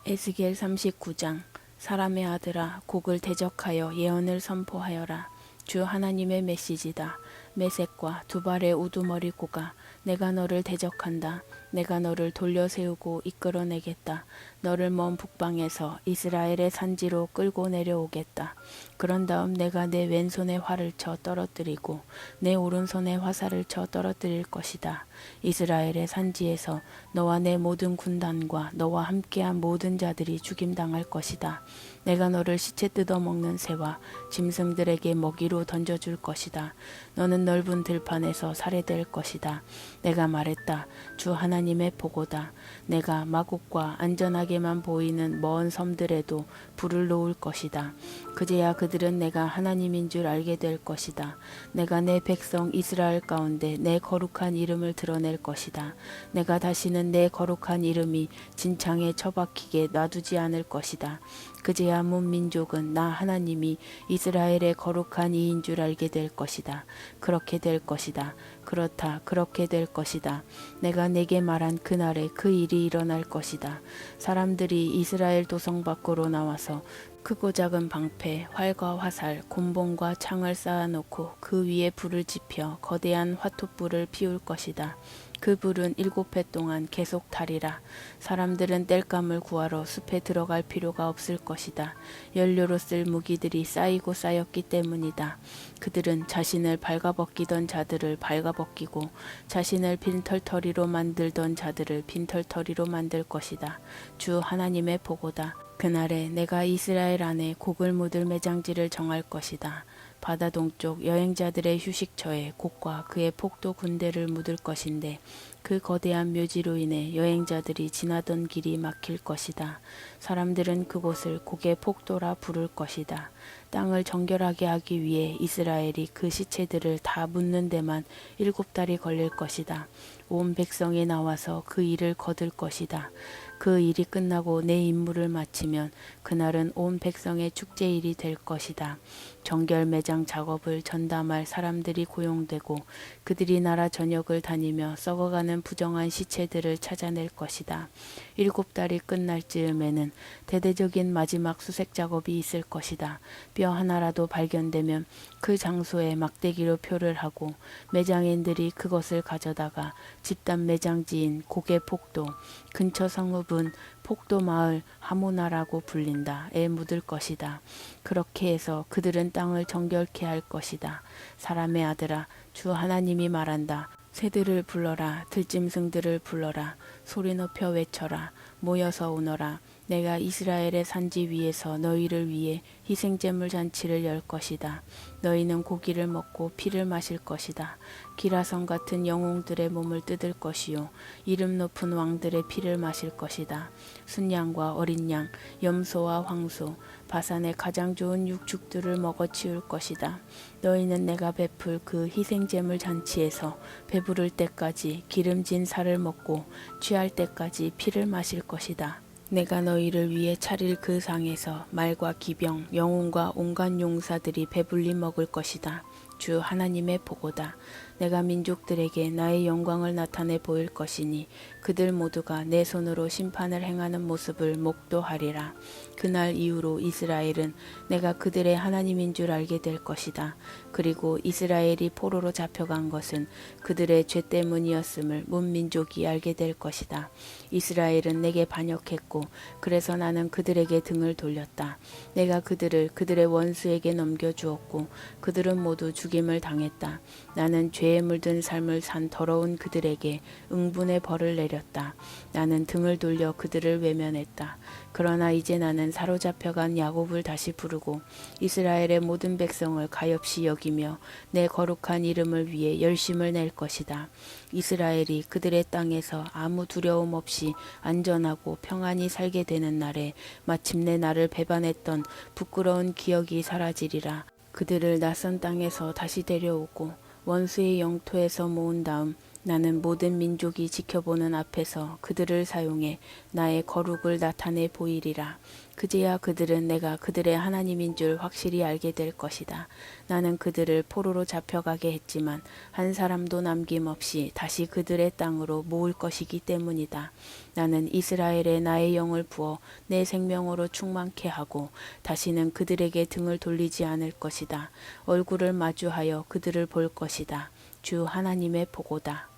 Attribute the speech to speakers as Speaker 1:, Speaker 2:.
Speaker 1: 에스겔 39장. 사람의 아들아, 곡을 대적하여 예언을 선포하여라. 주 하나님의 메시지다. 메섹과 두발의 우두머리 고가, 내가 너를 대적한다. 내가 너를 돌려 세우고 이끌어내겠다. 너를 먼 북방에서 이스라엘의 산지로 끌고 내려오겠다. 그런 다음 내가 내 왼손에 활을 쳐 떨어뜨리고 내 오른손에 화살을 쳐 떨어뜨릴 것이다. 이스라엘의 산지에서 너와 내 모든 군단과 너와 함께한 모든 자들이 죽임당할 것이다. 내가 너를 시체 뜯어먹는 새와 짐승들에게 먹이로 던져줄 것이다. 너는 넓은 들판에서 살해될 것이다. 내가 말했다. 주 하나님의 보고다. 내가 마국과 안전하게만 보이는 먼 섬들에도 불을 놓을 것이다. 그제야 그들은 내가 하나님인 줄 알게 될 것이다. 내가 내 백성 이스라엘 가운데 내 거룩한 이름을 드러낼 것이다. 내가 다시는 내 거룩한 이름이 진창에 처박히게 놔두지 않을 것이다. 그제야 문민족은 나 하나님이 이스라엘의 거룩한 이인 줄 알게 될 것이다. 그렇게 될 것이다. 그렇다. 그렇게 될 것이다. 내가 내게 말한 그날에 그 일이 일어날 것이다. 사람들이 이스라엘 도성 밖으로 나와서 크고 작은 방패, 활과 화살, 곤봉과 창을 쌓아놓고 그 위에 불을 지펴 거대한 화투불을 피울 것이다. 그 불은 7해 동안 계속 타리라. 사람들은 땔감을 구하러 숲에 들어갈 필요가 없을 것이다. 연료로 쓸 무기들이 쌓이고 쌓였기 때문이다. 그들은 자신을 발가벗기던 자들을 발가벗기고 자신을 빈털터리로 만들던 자들을 빈털터리로 만들 것이다. 주 하나님의 보고다. 그날에 내가 이스라엘 안에 곡을 묻을 매장지를 정할 것이다. 바다 동쪽 여행자들의 휴식처에 곡과 그의 폭도 군대를 묻을 것인데 그 거대한 묘지로 인해 여행자들이 지나던 길이 막힐 것이다. 사람들은 그곳을 곡의 폭도라 부를 것이다. 땅을 정결하게 하기 위해 이스라엘이 그 시체들을 다 묻는 데만 7달이 걸릴 것이다. 온 백성이 나와서 그 일을 거둘 것이다. 그 일이 끝나고 내 임무를 마치면 그날은 온 백성의 축제일이 될 것이다. 정결 매장 작업을 전담할 사람들이 고용되고 그들이 나라 전역을 다니며 썩어가는 부정한 시체들을 찾아낼 것이다. 7달이 끝날 즈음에는 대대적인 마지막 수색 작업이 있을 것이다. 뼈 하나라도 발견되면 그 장소에 막대기로 표를 하고 매장인들이 그것을 가져다가 집단 매장지인 곡의 폭도, 근처 성읍은 폭도 마을 하모나라고 불린다에 묻을 것이다. 그렇게 해서 그들은 땅을 정결케 할 것이다. 사람의 아들아, 주 하나님이 말한다. 새들을 불러라. 들짐승들을 불러라. 소리 높여 외쳐라. 모여서 오너라. 내가 이스라엘의 산지 위에서 너희를 위해 희생제물 잔치를 열 것이다. 너희는 고기를 먹고 피를 마실 것이다. 기라성 같은 영웅들의 몸을 뜯을 것이요 이름 높은 왕들의 피를 마실 것이다. 순양과 어린 양, 염소와 황소, 바산의 가장 좋은 육축들을 먹어치울 것이다. 너희는 내가 베풀 그 희생제물 잔치에서 배부를 때까지 기름진 살을 먹고 취할 때까지 피를 마실 것이다. 내가 너희를 위해 차릴 그 상에서 말과 기병, 영웅과 온갖 용사들이 배불리 먹을 것이다. 주 하나님의 보고다. 내가 민족들에게 나의 영광을 나타내 보일 것이니 그들 모두가 내 손으로 심판을 행하는 모습을 목도하리라. 그날 이후로 이스라엘은 내가 그들의 하나님인 줄 알게 될 것이다. 그리고 이스라엘이 포로로 잡혀간 것은 그들의 죄 때문이었음을 문민족이 알게 될 것이다. 이스라엘은 내게 반역했고 그래서 나는 그들에게 등을 돌렸다. 내가 그들을 그들의 원수에게 넘겨주었고 그들은 모두 죽임을 당했다. 나는 죄에 물든 삶을 산 더러운 그들에게 응분의 벌을 내렸다. 나는 등을 돌려 그들을 외면했다. 그러나 이제 나는 사로잡혀간 야곱을 다시 부르고 이스라엘의 모든 백성을 가엾이 여기며 내 거룩한 이름을 위해 열심을 낼 것이다. 이스라엘이 그들의 땅에서 아무 두려움 없이 안전하고 평안히 살게 되는 날에 마침내 나를 배반했던 부끄러운 기억이 사라지리라. 그들을 낯선 땅에서 다시 데려오고 원수의 영토에서 모은 다음 나는 모든 민족이 지켜보는 앞에서 그들을 사용해 나의 거룩을 나타내 보이리라. 그제야 그들은 내가 그들의 하나님인 줄 확실히 알게 될 것이다. 나는 그들을 포로로 잡혀가게 했지만 한 사람도 남김없이 다시 그들의 땅으로 모을 것이기 때문이다. 나는 이스라엘에 나의 영을 부어 내 생명으로 충만케 하고 다시는 그들에게 등을 돌리지 않을 것이다. 얼굴을 마주하여 그들을 볼 것이다. 주 하나님의 보고다.